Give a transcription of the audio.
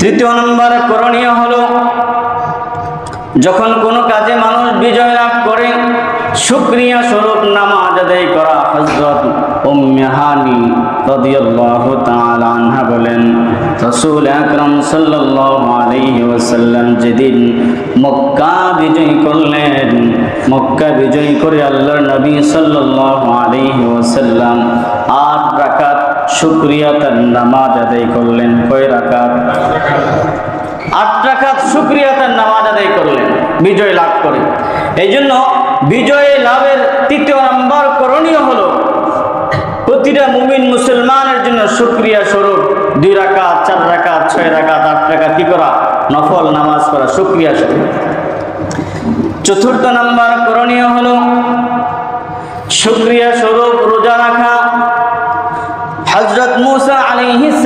তৃতীয় নম্বরে করণীয় হলো, যখন কোনো কাজে মানুষ বিজয় লাভ করে শুকরিয়া স্বরূপ নামাজ আদায় করা। হযরত উম্মে হানি রাদিয়াল্লাহু তাআলা আনহা বলেন, রাসূল আকরাম সাল্লাল্লাহু আলাইহি ওয়াসাল্লাম যেদিন মক্কা বিজয় করলেন, মক্কা বিজয় করে আল্লাহর নবী সাল্লাল্লাহু আলাইহি ওয়াসাল্লাম 8 রাকাত শুকরিয়াতার নামাজ আদায় করলেন। কয় রাকাত? 8 রাকাত শুকরিয়াতার নামাজ আদায় করলেন বিজয় লাভ করে। এই জন্য বিজয় লাভের তৃতীয় নম্বর করণীয় হলো, প্রতিটা মুমিন মুসলমানের জন্য শুকরিয়া স্বরূপ 2 রাকাত, 4 রাকাত, 6 রাকাত, 8 রাকাত কি করা? নফল নামাজ করা, শুকরিয়া স্বরূপ। চতুর্থ নম্বর করণীয় হলো, শুকরিয়া স্বরূপ রোজা রাখা। হযরত মুসা আলাইহিস